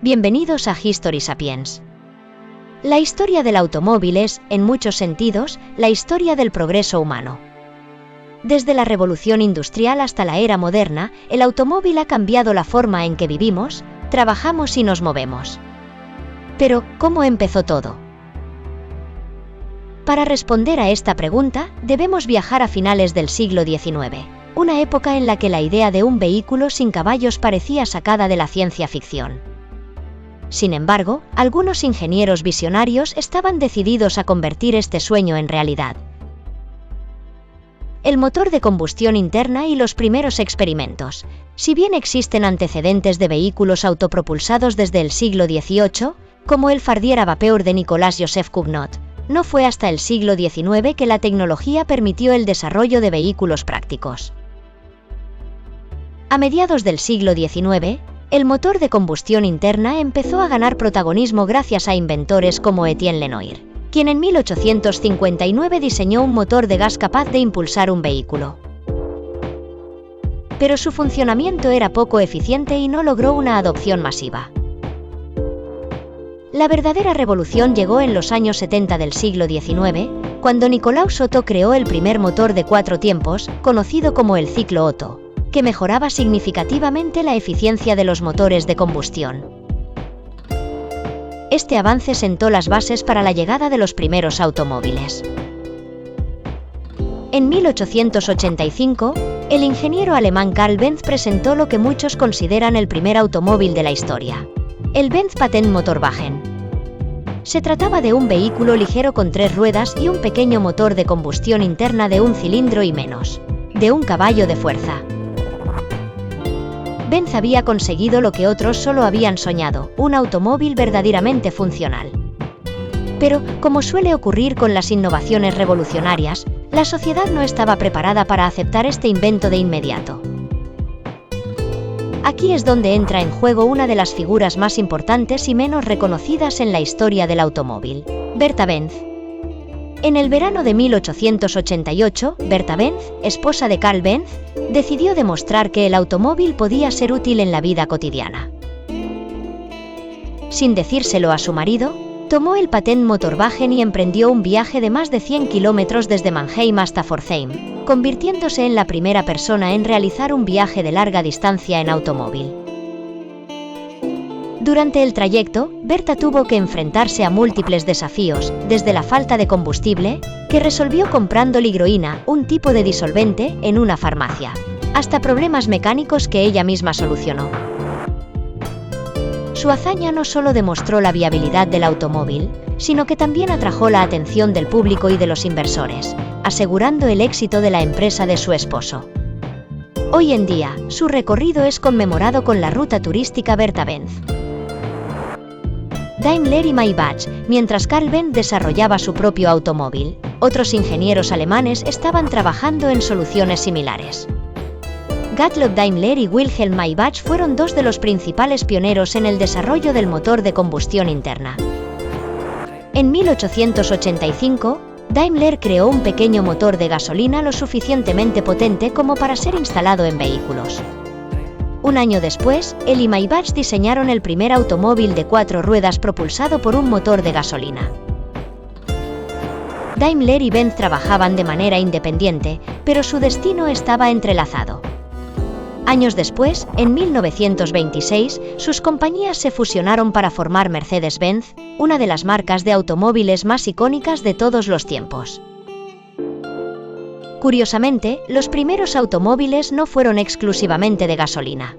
Bienvenidos a History Sapiens. La historia del automóvil es, en muchos sentidos, la historia del progreso humano. Desde la revolución industrial hasta la era moderna, el automóvil ha cambiado la forma en que vivimos, trabajamos y nos movemos. Pero, ¿cómo empezó todo? Para responder a esta pregunta, debemos viajar a finales del siglo XIX, una época en la que la idea de un vehículo sin caballos parecía sacada de la ciencia ficción. Sin embargo, algunos ingenieros visionarios estaban decididos a convertir este sueño en realidad. El motor de combustión interna y los primeros experimentos. Si bien existen antecedentes de vehículos autopropulsados desde el siglo XVIII, como el Fardier à vapeur de Nicolas-Joseph Cugnot, no fue hasta el siglo XIX que la tecnología permitió el desarrollo de vehículos prácticos. A mediados del siglo XIX, el motor de combustión interna empezó a ganar protagonismo gracias a inventores como Étienne Lenoir, quien en 1859 diseñó un motor de gas capaz de impulsar un vehículo. Pero su funcionamiento era poco eficiente y no logró una adopción masiva. La verdadera revolución llegó en los años 70 del siglo XIX, cuando Nicolas Otto creó el primer motor de 4 tiempos, conocido como el ciclo Otto, que mejoraba significativamente la eficiencia de los motores de combustión. Este avance sentó las bases para la llegada de los primeros automóviles. En 1885, el ingeniero alemán Carl Benz presentó lo que muchos consideran el primer automóvil de la historia, el Benz Patent Motorwagen. Se trataba de un vehículo ligero con 3 ruedas y un pequeño motor de combustión interna de 1 cilindro y menos de 1 caballo de fuerza. Benz había conseguido lo que otros solo habían soñado, un automóvil verdaderamente funcional. Pero, como suele ocurrir con las innovaciones revolucionarias, la sociedad no estaba preparada para aceptar este invento de inmediato. Aquí es donde entra en juego una de las figuras más importantes y menos reconocidas en la historia del automóvil, Bertha Benz. En el verano de 1888, Bertha Benz, esposa de Carl Benz, decidió demostrar que el automóvil podía ser útil en la vida cotidiana. Sin decírselo a su marido, tomó el Patent Motorwagen y emprendió un viaje de más de 100 kilómetros desde Mannheim hasta Pforzheim, convirtiéndose en la primera persona en realizar un viaje de larga distancia en automóvil. Durante el trayecto, Bertha tuvo que enfrentarse a múltiples desafíos, desde la falta de combustible, que resolvió comprando ligroína, un tipo de disolvente, en una farmacia, hasta problemas mecánicos que ella misma solucionó. Su hazaña no solo demostró la viabilidad del automóvil, sino que también atrajo la atención del público y de los inversores, asegurando el éxito de la empresa de su esposo. Hoy en día, su recorrido es conmemorado con la ruta turística Bertha Benz. Daimler y Maybach, mientras Carl Benz desarrollaba su propio automóvil, otros ingenieros alemanes estaban trabajando en soluciones similares. Gottlob Daimler y Wilhelm Maybach fueron 2 de los principales pioneros en el desarrollo del motor de combustión interna. En 1885, Daimler creó un pequeño motor de gasolina lo suficientemente potente como para ser instalado en vehículos. Un año después, él y Maybach diseñaron el primer automóvil de 4 ruedas propulsado por un motor de gasolina. Daimler y Benz trabajaban de manera independiente, pero su destino estaba entrelazado. Años después, en 1926, sus compañías se fusionaron para formar Mercedes-Benz, una de las marcas de automóviles más icónicas de todos los tiempos. Curiosamente, los primeros automóviles no fueron exclusivamente de gasolina.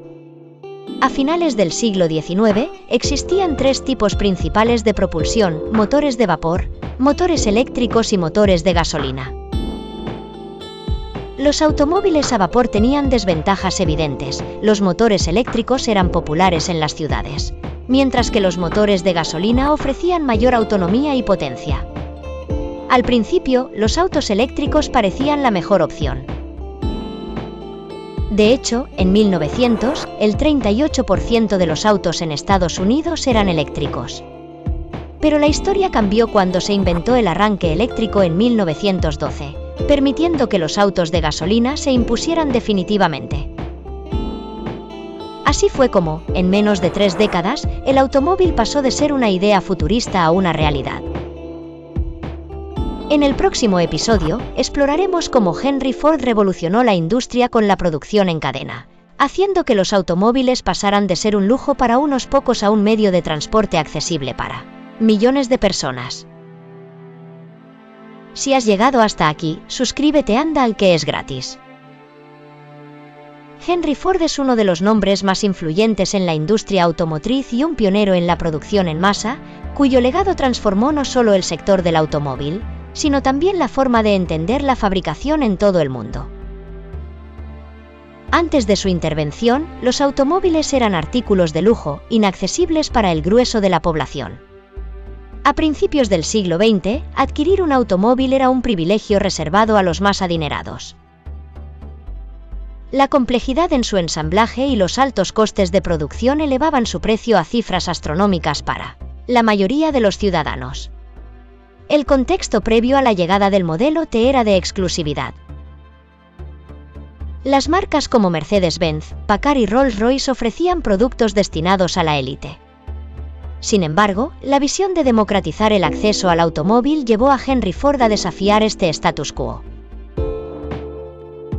A finales del siglo XIX, existían 3 tipos principales de propulsión: motores de vapor, motores eléctricos y motores de gasolina. Los automóviles a vapor tenían desventajas evidentes. Los motores eléctricos eran populares en las ciudades, mientras que los motores de gasolina ofrecían mayor autonomía y potencia. Al principio, los autos eléctricos parecían la mejor opción. De hecho, en 1900, el 38% de los autos en Estados Unidos eran eléctricos. Pero la historia cambió cuando se inventó el arranque eléctrico en 1912, permitiendo que los autos de gasolina se impusieran definitivamente. Así fue como, en menos de 3 décadas, el automóvil pasó de ser una idea futurista a una realidad. En el próximo episodio, exploraremos cómo Henry Ford revolucionó la industria con la producción en cadena, haciendo que los automóviles pasaran de ser un lujo para unos pocos a un medio de transporte accesible para millones de personas. Si has llegado hasta aquí, suscríbete, anda al que es gratis. Henry Ford es uno de los nombres más influyentes en la industria automotriz y un pionero en la producción en masa, cuyo legado transformó no solo el sector del automóvil, sino también la forma de entender la fabricación en todo el mundo. Antes de su intervención, los automóviles eran artículos de lujo, inaccesibles para el grueso de la población. A principios del siglo XX, adquirir un automóvil era un privilegio reservado a los más adinerados. La complejidad en su ensamblaje y los altos costes de producción elevaban su precio a cifras astronómicas para la mayoría de los ciudadanos. El contexto previo a la llegada del modelo T era de exclusividad. Las marcas como Mercedes-Benz, Packard y Rolls-Royce ofrecían productos destinados a la élite. Sin embargo, la visión de democratizar el acceso al automóvil llevó a Henry Ford a desafiar este status quo.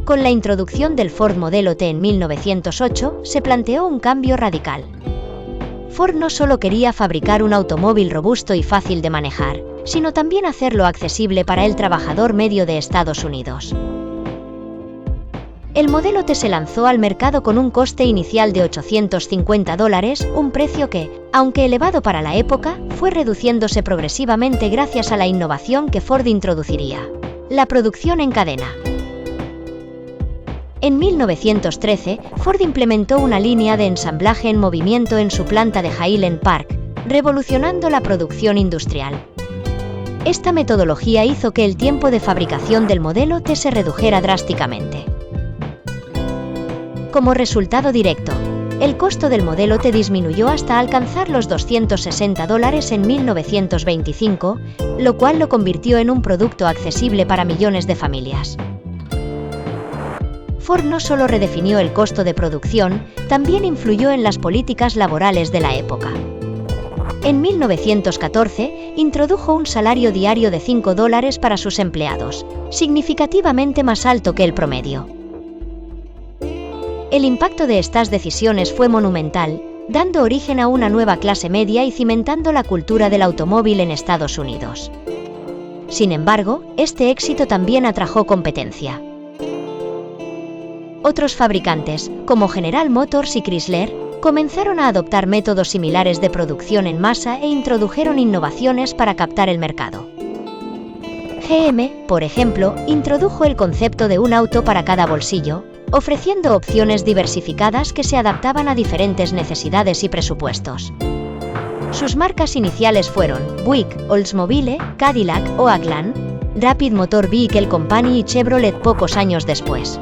Con la introducción del Ford Modelo T en 1908, se planteó un cambio radical. Ford no solo quería fabricar un automóvil robusto y fácil de manejar, sino también hacerlo accesible para el trabajador medio de Estados Unidos. El Modelo T se lanzó al mercado con un coste inicial de $850, un precio que, aunque elevado para la época, fue reduciéndose progresivamente gracias a la innovación que Ford introduciría: la producción en cadena. En 1913, Ford implementó una línea de ensamblaje en movimiento en su planta de Highland Park, revolucionando la producción industrial. Esta metodología hizo que el tiempo de fabricación del Modelo T se redujera drásticamente. Como resultado directo, el costo del Modelo T disminuyó hasta alcanzar los $260 en 1925, lo cual lo convirtió en un producto accesible para millones de familias. Ford no solo redefinió el costo de producción, también influyó en las políticas laborales de la época. En 1914, introdujo un salario diario de $5 para sus empleados, significativamente más alto que el promedio. El impacto de estas decisiones fue monumental, dando origen a una nueva clase media y cimentando la cultura del automóvil en Estados Unidos. Sin embargo, este éxito también atrajo competencia. Otros fabricantes, como General Motors y Chrysler, comenzaron a adoptar métodos similares de producción en masa e introdujeron innovaciones para captar el mercado. GM, por ejemplo, introdujo el concepto de un auto para cada bolsillo, ofreciendo opciones diversificadas que se adaptaban a diferentes necesidades y presupuestos. Sus marcas iniciales fueron Buick, Oldsmobile, Cadillac, Oakland, Rapid Motor Vehicle Company y Chevrolet pocos años después.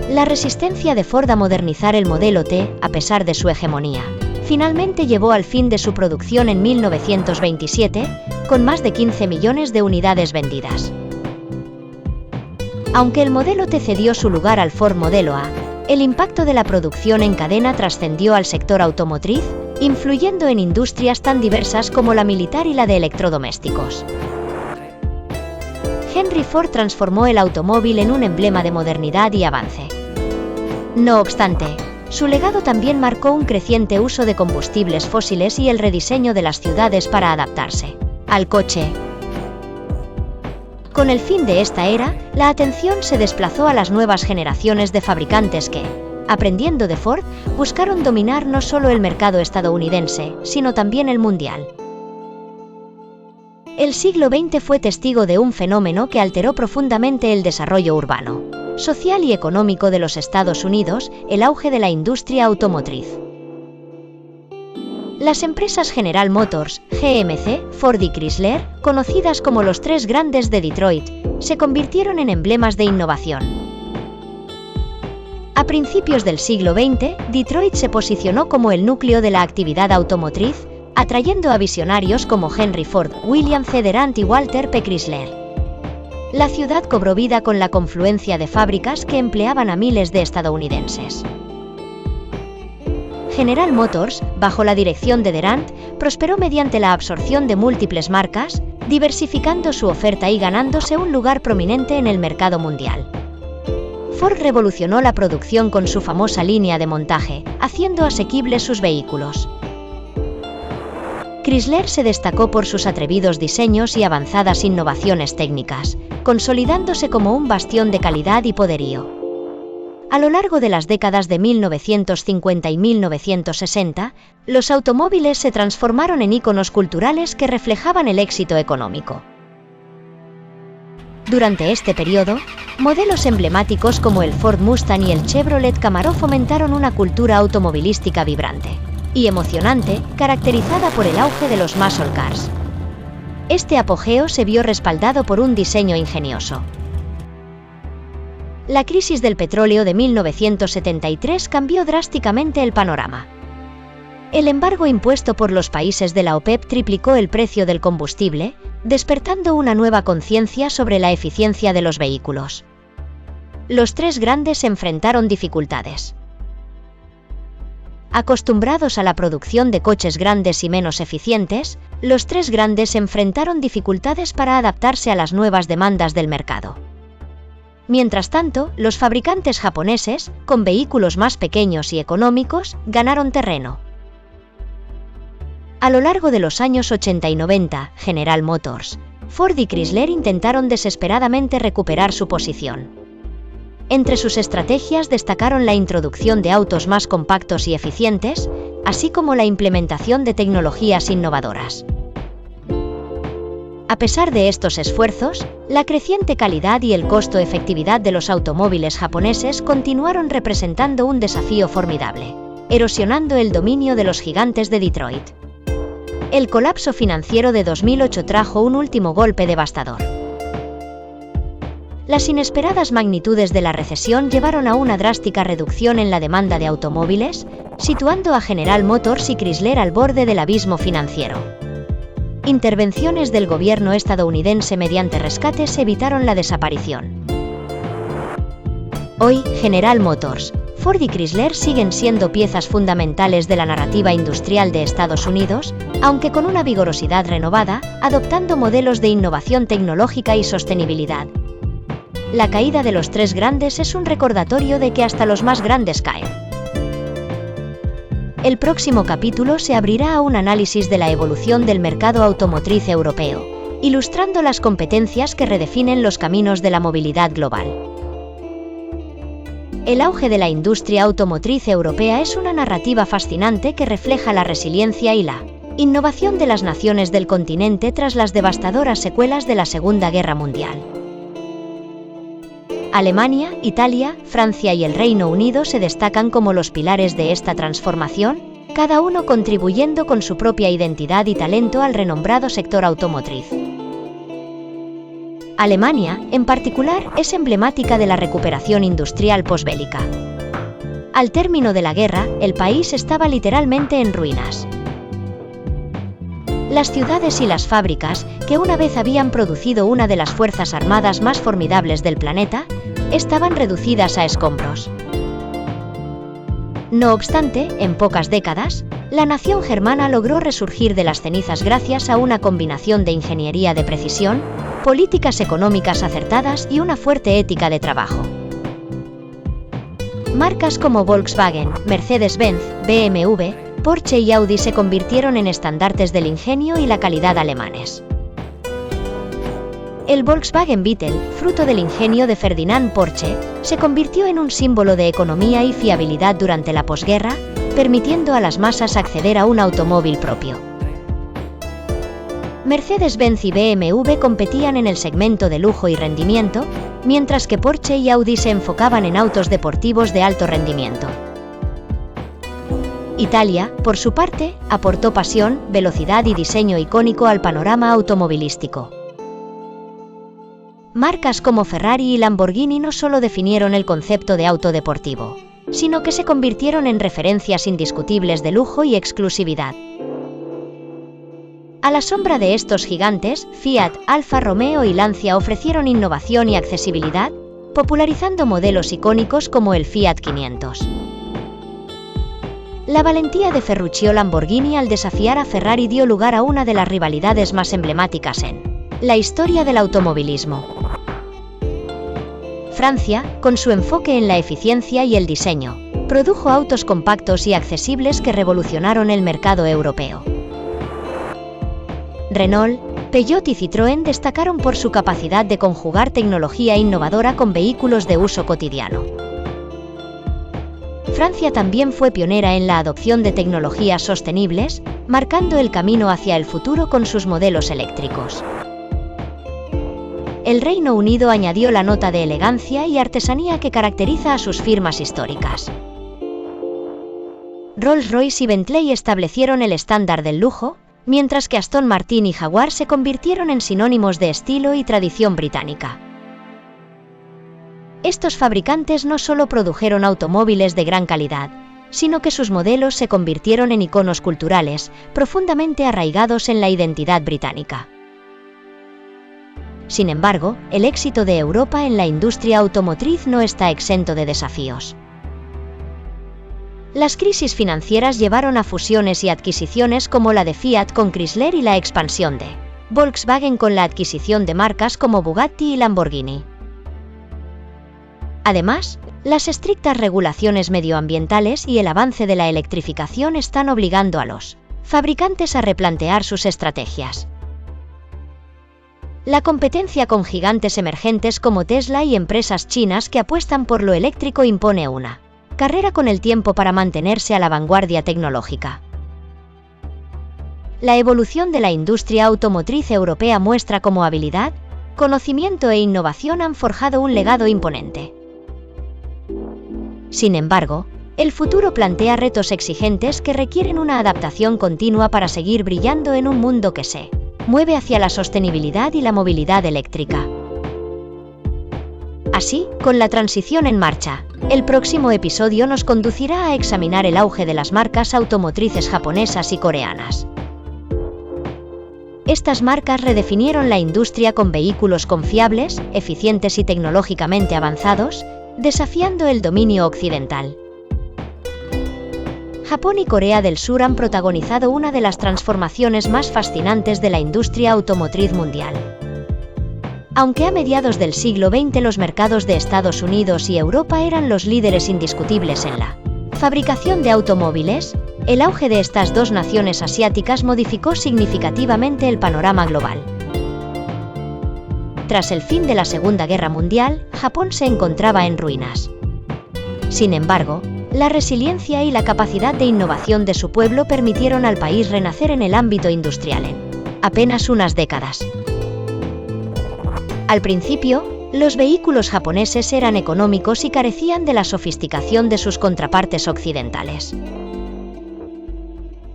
La resistencia de Ford a modernizar el Modelo T, a pesar de su hegemonía, finalmente llevó al fin de su producción en 1927, con más de 15 millones de unidades vendidas. Aunque el Modelo T cedió su lugar al Ford Modelo A, el impacto de la producción en cadena trascendió al sector automotriz, influyendo en industrias tan diversas como la militar y la de electrodomésticos. Henry Ford transformó el automóvil en un emblema de modernidad y avance. No obstante, su legado también marcó un creciente uso de combustibles fósiles y el rediseño de las ciudades para adaptarse al coche. Con el fin de esta era, la atención se desplazó a las nuevas generaciones de fabricantes que, aprendiendo de Ford, buscaron dominar no solo el mercado estadounidense, sino también el mundial. El siglo XX fue testigo de un fenómeno que alteró profundamente el desarrollo urbano, social y económico de los Estados Unidos: el auge de la industria automotriz. Las empresas General Motors, GMC, Ford y Chrysler, conocidas como los tres grandes de Detroit, se convirtieron en emblemas de innovación. A principios del siglo XX, Detroit se posicionó como el núcleo de la actividad automotriz, atrayendo a visionarios como Henry Ford, William C. Durant y Walter P. Chrysler. La ciudad cobró vida con la confluencia de fábricas que empleaban a miles de estadounidenses. General Motors, bajo la dirección de Durant, prosperó mediante la absorción de múltiples marcas, diversificando su oferta y ganándose un lugar prominente en el mercado mundial. Ford revolucionó la producción con su famosa línea de montaje, haciendo asequibles sus vehículos. Chrysler se destacó por sus atrevidos diseños y avanzadas innovaciones técnicas, consolidándose como un bastión de calidad y poderío. A lo largo de las décadas de 1950 y 1960, los automóviles se transformaron en íconos culturales que reflejaban el éxito económico. Durante este periodo, modelos emblemáticos como el Ford Mustang y el Chevrolet Camaro fomentaron una cultura automovilística vibrante y emocionante, caracterizada por el auge de los muscle cars. Este apogeo se vio respaldado por un diseño ingenioso. La crisis del petróleo de 1973 cambió drásticamente el panorama. El embargo impuesto por los países de la OPEP triplicó el precio del combustible, despertando una nueva conciencia sobre la eficiencia de los vehículos. Los tres grandes enfrentaron dificultades. Acostumbrados a la producción de coches grandes y menos eficientes, los tres grandes enfrentaron dificultades para adaptarse a las nuevas demandas del mercado. Mientras tanto, los fabricantes japoneses, con vehículos más pequeños y económicos, ganaron terreno. A lo largo de los años 80 y 90, General Motors, Ford y Chrysler intentaron desesperadamente recuperar su posición. Entre sus estrategias destacaron la introducción de autos más compactos y eficientes, así como la implementación de tecnologías innovadoras. A pesar de estos esfuerzos, la creciente calidad y el costo-efectividad de los automóviles japoneses continuaron representando un desafío formidable, erosionando el dominio de los gigantes de Detroit. El colapso financiero de 2008 trajo un último golpe devastador. Las inesperadas magnitudes de la recesión llevaron a una drástica reducción en la demanda de automóviles, situando a General Motors y Chrysler al borde del abismo financiero. Intervenciones del gobierno estadounidense mediante rescates evitaron la desaparición. Hoy, General Motors, Ford y Chrysler siguen siendo piezas fundamentales de la narrativa industrial de Estados Unidos, aunque con una vigorosidad renovada, adoptando modelos de innovación tecnológica y sostenibilidad. La caída de los tres grandes es un recordatorio de que hasta los más grandes caen. El próximo capítulo se abrirá a un análisis de la evolución del mercado automotriz europeo, ilustrando las competencias que redefinen los caminos de la movilidad global. El auge de la industria automotriz europea es una narrativa fascinante que refleja la resiliencia y la innovación de las naciones del continente tras las devastadoras secuelas de la Segunda Guerra Mundial. Alemania, Italia, Francia y el Reino Unido se destacan como los pilares de esta transformación, cada uno contribuyendo con su propia identidad y talento al renombrado sector automotriz. Alemania, en particular, es emblemática de la recuperación industrial posbélica. Al término de la guerra, el país estaba literalmente en ruinas. Las ciudades y las fábricas, que una vez habían producido una de las fuerzas armadas más formidables del planeta, estaban reducidas a escombros. No obstante, en pocas décadas, la nación germana logró resurgir de las cenizas gracias a una combinación de ingeniería de precisión, políticas económicas acertadas y una fuerte ética de trabajo. Marcas como Volkswagen, Mercedes-Benz, BMW, Porsche y Audi se convirtieron en estandartes del ingenio y la calidad alemanes. El Volkswagen Beetle, fruto del ingenio de Ferdinand Porsche, se convirtió en un símbolo de economía y fiabilidad durante la posguerra, permitiendo a las masas acceder a un automóvil propio. Mercedes-Benz y BMW competían en el segmento de lujo y rendimiento, mientras que Porsche y Audi se enfocaban en autos deportivos de alto rendimiento. Italia, por su parte, aportó pasión, velocidad y diseño icónico al panorama automovilístico. Marcas como Ferrari y Lamborghini no solo definieron el concepto de auto deportivo, sino que se convirtieron en referencias indiscutibles de lujo y exclusividad. A la sombra de estos gigantes, Fiat, Alfa Romeo y Lancia ofrecieron innovación y accesibilidad, popularizando modelos icónicos como el Fiat 500. La valentía de Ferruccio Lamborghini al desafiar a Ferrari dio lugar a una de las rivalidades más emblemáticas en la historia del automovilismo. Francia, con su enfoque en la eficiencia y el diseño, produjo autos compactos y accesibles que revolucionaron el mercado europeo. Renault, Peugeot y Citroën destacaron por su capacidad de conjugar tecnología innovadora con vehículos de uso cotidiano. Francia también fue pionera en la adopción de tecnologías sostenibles, marcando el camino hacia el futuro con sus modelos eléctricos. El Reino Unido añadió la nota de elegancia y artesanía que caracteriza a sus firmas históricas. Rolls-Royce y Bentley establecieron el estándar del lujo, mientras que Aston Martin y Jaguar se convirtieron en sinónimos de estilo y tradición británica. Estos fabricantes no solo produjeron automóviles de gran calidad, sino que sus modelos se convirtieron en iconos culturales, profundamente arraigados en la identidad británica. Sin embargo, el éxito de Europa en la industria automotriz no está exento de desafíos. Las crisis financieras llevaron a fusiones y adquisiciones como la de Fiat con Chrysler y la expansión de Volkswagen con la adquisición de marcas como Bugatti y Lamborghini. Además, las estrictas regulaciones medioambientales y el avance de la electrificación están obligando a los fabricantes a replantear sus estrategias. La competencia con gigantes emergentes como Tesla y empresas chinas que apuestan por lo eléctrico impone una carrera con el tiempo para mantenerse a la vanguardia tecnológica. La evolución de la industria automotriz europea muestra cómo habilidad, conocimiento e innovación han forjado un legado imponente. Sin embargo, el futuro plantea retos exigentes que requieren una adaptación continua para seguir brillando en un mundo que se mueve hacia la sostenibilidad y la movilidad eléctrica. Así, con la transición en marcha, el próximo episodio nos conducirá a examinar el auge de las marcas automotrices japonesas y coreanas. Estas marcas redefinieron la industria con vehículos confiables, eficientes y tecnológicamente avanzados, desafiando el dominio occidental. Japón y Corea del Sur han protagonizado una de las transformaciones más fascinantes de la industria automotriz mundial. Aunque a mediados del siglo XX los mercados de Estados Unidos y Europa eran los líderes indiscutibles en la fabricación de automóviles, el auge de estas dos naciones asiáticas modificó significativamente el panorama global. Tras el fin de la Segunda Guerra Mundial, Japón se encontraba en ruinas. Sin embargo, la resiliencia y la capacidad de innovación de su pueblo permitieron al país renacer en el ámbito industrial en apenas unas décadas. Al principio, los vehículos japoneses eran económicos y carecían de la sofisticación de sus contrapartes occidentales.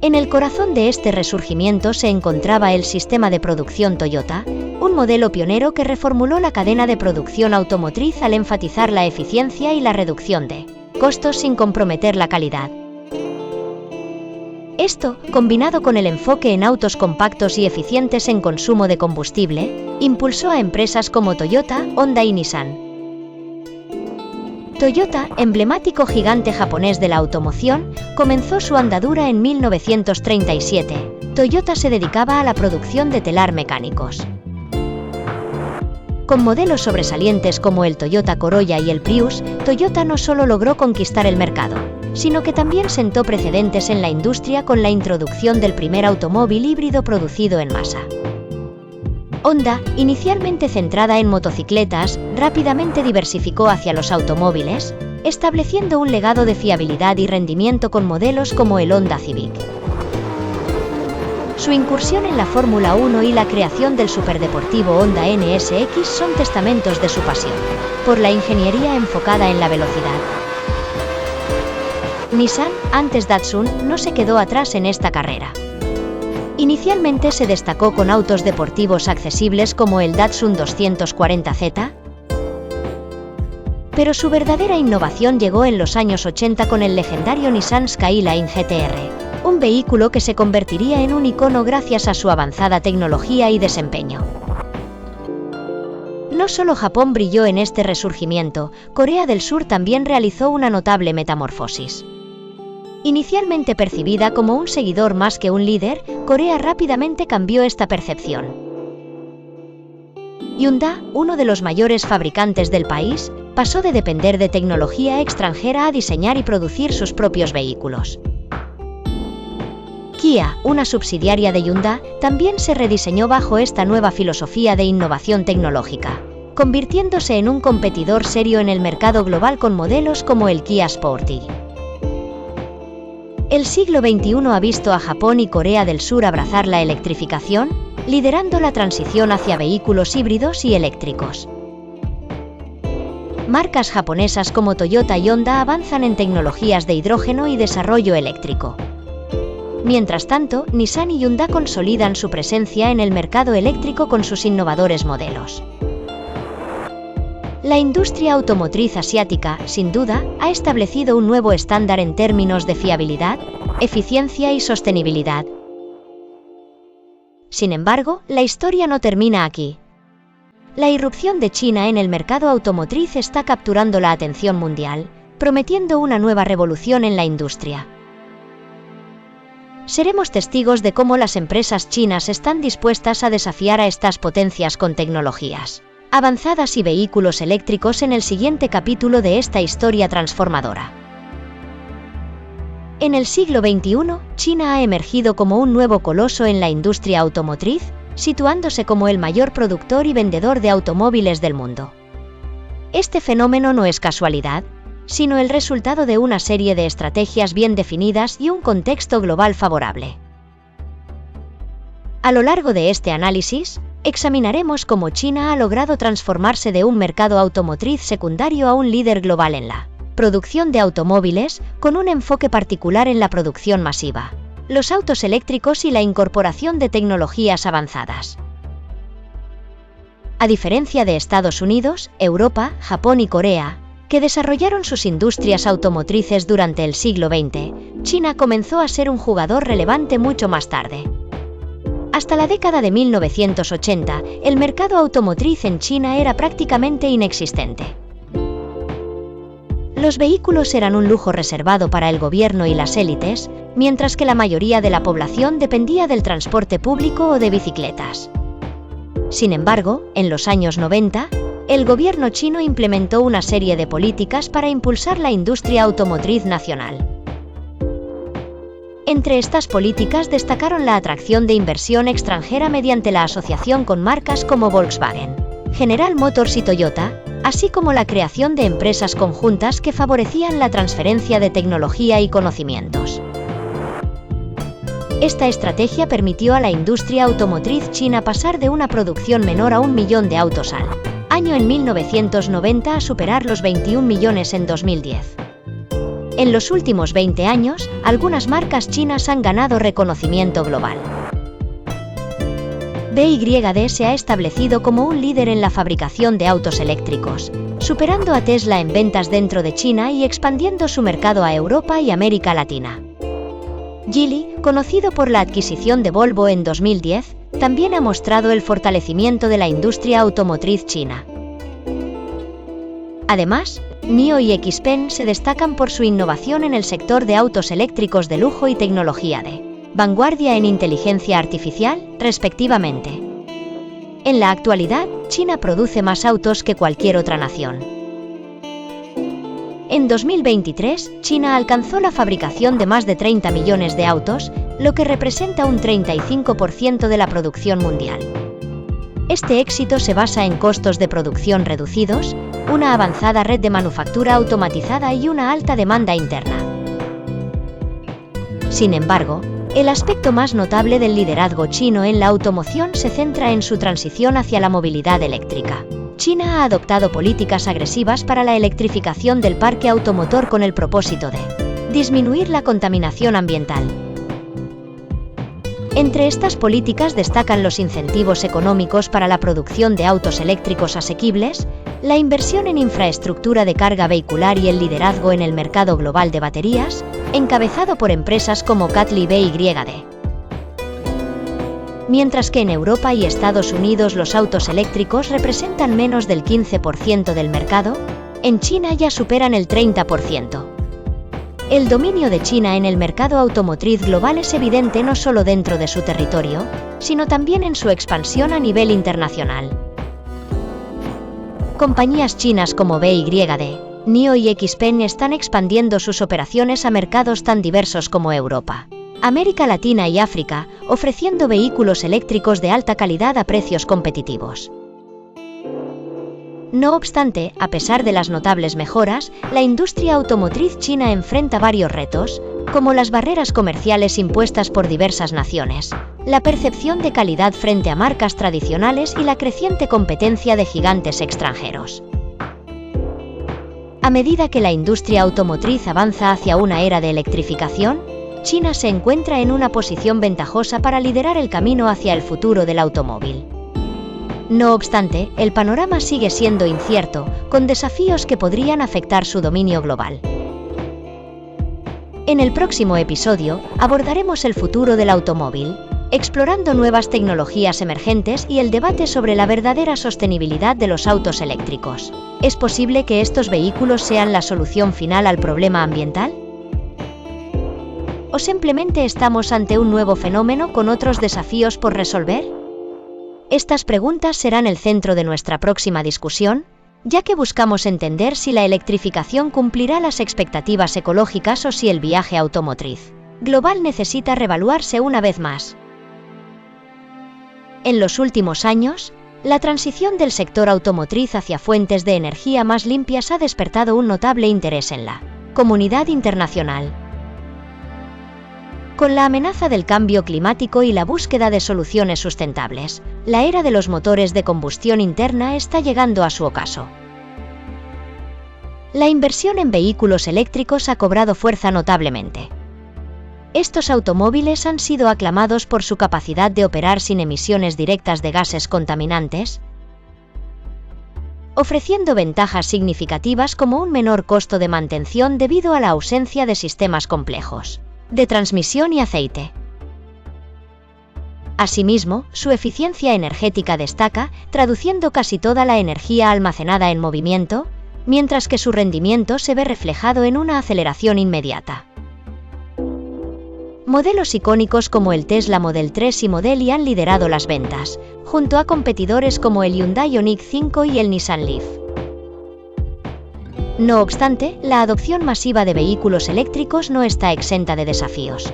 En el corazón de este resurgimiento se encontraba el sistema de producción Toyota, un modelo pionero que reformuló la cadena de producción automotriz al enfatizar la eficiencia y la reducción de costos sin comprometer la calidad. Esto, combinado con el enfoque en autos compactos y eficientes en consumo de combustible, impulsó a empresas como Toyota, Honda y Nissan. Toyota, emblemático gigante japonés de la automoción, comenzó su andadura en 1937. Toyota se dedicaba a la producción de telar mecánicos. Con modelos sobresalientes como el Toyota Corolla y el Prius, Toyota no solo logró conquistar el mercado, sino que también sentó precedentes en la industria con la introducción del primer automóvil híbrido producido en masa. Honda, inicialmente centrada en motocicletas, rápidamente diversificó hacia los automóviles, estableciendo un legado de fiabilidad y rendimiento con modelos como el Honda Civic. Su incursión en la Fórmula 1 y la creación del superdeportivo Honda NSX son testamentos de su pasión por la ingeniería enfocada en la velocidad. Nissan, antes Datsun, no se quedó atrás en esta carrera. Inicialmente se destacó con autos deportivos accesibles como el Datsun 240Z, pero su verdadera innovación llegó en los años 80 con el legendario Nissan Skyline GTR, un vehículo que se convertiría en un icono gracias a su avanzada tecnología y desempeño. No solo Japón brilló en este resurgimiento, Corea del Sur también realizó una notable metamorfosis. Inicialmente percibida como un seguidor más que un líder, Corea rápidamente cambió esta percepción. Hyundai, uno de los mayores fabricantes del país, pasó de depender de tecnología extranjera a diseñar y producir sus propios vehículos. Kia, una subsidiaria de Hyundai, también se rediseñó bajo esta nueva filosofía de innovación tecnológica, convirtiéndose en un competidor serio en el mercado global con modelos como el Kia Sportage. El siglo XXI ha visto a Japón y Corea del Sur abrazar la electrificación, liderando la transición hacia vehículos híbridos y eléctricos. Marcas japonesas como Toyota y Honda avanzan en tecnologías de hidrógeno y desarrollo eléctrico. Mientras tanto, Nissan y Hyundai consolidan su presencia en el mercado eléctrico con sus innovadores modelos. La industria automotriz asiática, sin duda, ha establecido un nuevo estándar en términos de fiabilidad, eficiencia y sostenibilidad. Sin embargo, la historia no termina aquí. La irrupción de China en el mercado automotriz está capturando la atención mundial, prometiendo una nueva revolución en la industria. Seremos testigos de cómo las empresas chinas están dispuestas a desafiar a estas potencias con tecnologías avanzadas y vehículos eléctricos en el siguiente capítulo de esta historia transformadora. En el siglo XXI, China ha emergido como un nuevo coloso en la industria automotriz, situándose como el mayor productor y vendedor de automóviles del mundo. Este fenómeno no es casualidad, sino el resultado de una serie de estrategias bien definidas y un contexto global favorable. A lo largo de este análisis, examinaremos cómo China ha logrado transformarse de un mercado automotriz secundario a un líder global en la producción de automóviles, con un enfoque particular en la producción masiva, los autos eléctricos y la incorporación de tecnologías avanzadas. A diferencia de Estados Unidos, Europa, Japón y Corea, que desarrollaron sus industrias automotrices durante el siglo XX, China comenzó a ser un jugador relevante mucho más tarde. Hasta la década de 1980, el mercado automotriz en China era prácticamente inexistente. Los vehículos eran un lujo reservado para el gobierno y las élites, mientras que la mayoría de la población dependía del transporte público o de bicicletas. Sin embargo, en los años 90, el gobierno chino implementó una serie de políticas para impulsar la industria automotriz nacional. Entre estas políticas destacaron la atracción de inversión extranjera mediante la asociación con marcas como Volkswagen, General Motors y Toyota, así como la creación de empresas conjuntas que favorecían la transferencia de tecnología y conocimientos. Esta estrategia permitió a la industria automotriz china pasar de una producción menor a 1 millón de autos al año en 1990 a superar los 21 millones en 2010. En los últimos 20 años, algunas marcas chinas han ganado reconocimiento global. BYD se ha establecido como un líder en la fabricación de autos eléctricos, superando a Tesla en ventas dentro de China y expandiendo su mercado a Europa y América Latina. Geely, conocido por la adquisición de Volvo en 2010, también ha mostrado el fortalecimiento de la industria automotriz china. Además, NIO y XPeng se destacan por su innovación en el sector de autos eléctricos de lujo y tecnología de vanguardia en inteligencia artificial, respectivamente. En la actualidad, China produce más autos que cualquier otra nación. En 2023, China alcanzó la fabricación de más de 30 millones de autos, lo que representa un 35% de la producción mundial. Este éxito se basa en costos de producción reducidos, una avanzada red de manufactura automatizada y una alta demanda interna. Sin embargo, el aspecto más notable del liderazgo chino en la automoción se centra en su transición hacia la movilidad eléctrica. China ha adoptado políticas agresivas para la electrificación del parque automotor con el propósito de disminuir la contaminación ambiental. Entre estas políticas destacan los incentivos económicos para la producción de autos eléctricos asequibles, la inversión en infraestructura de carga vehicular y el liderazgo en el mercado global de baterías, encabezado por empresas como CATL y BYD. Mientras que en Europa y Estados Unidos los autos eléctricos representan menos del 15% del mercado, en China ya superan el 30%. El dominio de China en el mercado automotriz global es evidente no solo dentro de su territorio, sino también en su expansión a nivel internacional. Compañías chinas como BYD, NIO y XPeng están expandiendo sus operaciones a mercados tan diversos como Europa, América Latina y África, ofreciendo vehículos eléctricos de alta calidad a precios competitivos. No obstante, a pesar de las notables mejoras, la industria automotriz china enfrenta varios retos, como las barreras comerciales impuestas por diversas naciones, la percepción de calidad frente a marcas tradicionales y la creciente competencia de gigantes extranjeros. A medida que la industria automotriz avanza hacia una era de electrificación, China se encuentra en una posición ventajosa para liderar el camino hacia el futuro del automóvil. No obstante, el panorama sigue siendo incierto, con desafíos que podrían afectar su dominio global. En el próximo episodio, abordaremos el futuro del automóvil, explorando nuevas tecnologías emergentes y el debate sobre la verdadera sostenibilidad de los autos eléctricos. ¿Es posible que estos vehículos sean la solución final al problema ambiental? ¿O simplemente estamos ante un nuevo fenómeno con otros desafíos por resolver? Estas preguntas serán el centro de nuestra próxima discusión, ya que buscamos entender si la electrificación cumplirá las expectativas ecológicas o si el viaje automotriz global necesita reevaluarse una vez más. En los últimos años, la transición del sector automotriz hacia fuentes de energía más limpias ha despertado un notable interés en la comunidad internacional. Con la amenaza del cambio climático y la búsqueda de soluciones sustentables, la era de los motores de combustión interna está llegando a su ocaso. La inversión en vehículos eléctricos ha cobrado fuerza notablemente. Estos automóviles han sido aclamados por su capacidad de operar sin emisiones directas de gases contaminantes, ofreciendo ventajas significativas como un menor costo de mantención debido a la ausencia de sistemas complejos de transmisión y aceite. Asimismo, su eficiencia energética destaca, traduciendo casi toda la energía almacenada en movimiento, mientras que su rendimiento se ve reflejado en una aceleración inmediata. Modelos icónicos como el Tesla Model 3 y Model Y han liderado las ventas, junto a competidores como el Hyundai Ioniq 5 y el Nissan Leaf. No obstante, la adopción masiva de vehículos eléctricos no está exenta de desafíos.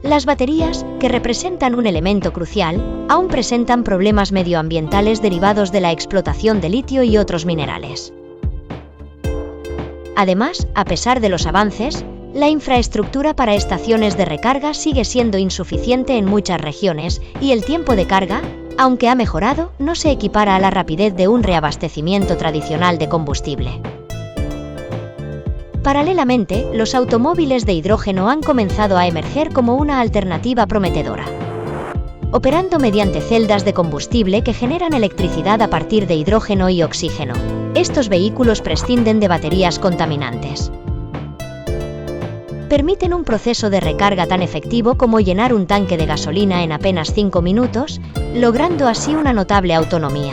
Las baterías, que representan un elemento crucial, aún presentan problemas medioambientales derivados de la explotación de litio y otros minerales. Además, a pesar de los avances, la infraestructura para estaciones de recarga sigue siendo insuficiente en muchas regiones, y el tiempo de carga, aunque ha mejorado, no se equipara a la rapidez de un reabastecimiento tradicional de combustible. Paralelamente, los automóviles de hidrógeno han comenzado a emerger como una alternativa prometedora. Operando mediante celdas de combustible que generan electricidad a partir de hidrógeno y oxígeno, estos vehículos prescinden de baterías contaminantes. Permiten un proceso de recarga tan efectivo como llenar un tanque de gasolina en apenas 5 minutos, logrando así una notable autonomía.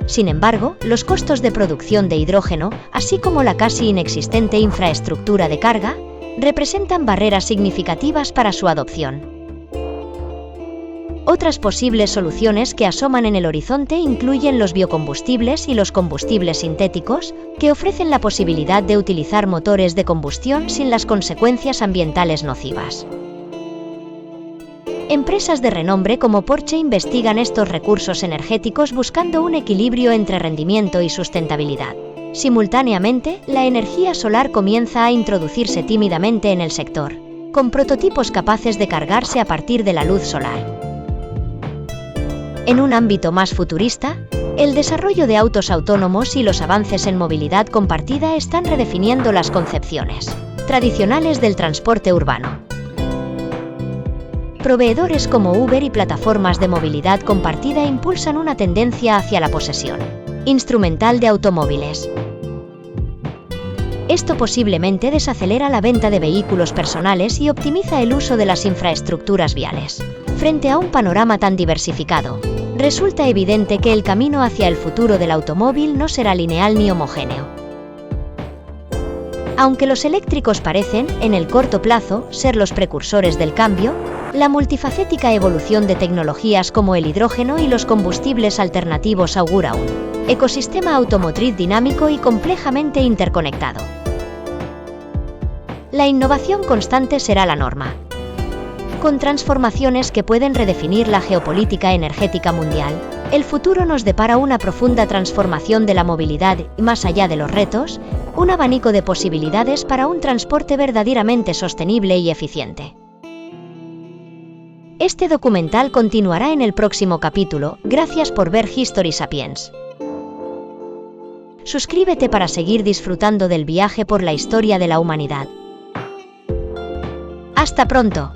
Sin embargo, los costos de producción de hidrógeno, así como la casi inexistente infraestructura de carga, representan barreras significativas para su adopción. Otras posibles soluciones que asoman en el horizonte incluyen los biocombustibles y los combustibles sintéticos, que ofrecen la posibilidad de utilizar motores de combustión sin las consecuencias ambientales nocivas. Empresas de renombre como Porsche investigan estos recursos energéticos buscando un equilibrio entre rendimiento y sustentabilidad. Simultáneamente, la energía solar comienza a introducirse tímidamente en el sector, con prototipos capaces de cargarse a partir de la luz solar. En un ámbito más futurista, el desarrollo de autos autónomos y los avances en movilidad compartida están redefiniendo las concepciones tradicionales del transporte urbano. Proveedores como Uber y plataformas de movilidad compartida impulsan una tendencia hacia la posesión instrumental de automóviles. Esto posiblemente desacelera la venta de vehículos personales y optimiza el uso de las infraestructuras viales. Frente a un panorama tan diversificado, resulta evidente que el camino hacia el futuro del automóvil no será lineal ni homogéneo. Aunque los eléctricos parecen, en el corto plazo, ser los precursores del cambio, la multifacética evolución de tecnologías como el hidrógeno y los combustibles alternativos augura un ecosistema automotriz dinámico y complejamente interconectado. La innovación constante será la norma, con transformaciones que pueden redefinir la geopolítica energética mundial. El futuro nos depara una profunda transformación de la movilidad y, más allá de los retos, un abanico de posibilidades para un transporte verdaderamente sostenible y eficiente. Este documental continuará en el próximo capítulo. Gracias por ver History Sapiens. Suscríbete para seguir disfrutando del viaje por la historia de la humanidad. ¡Hasta pronto!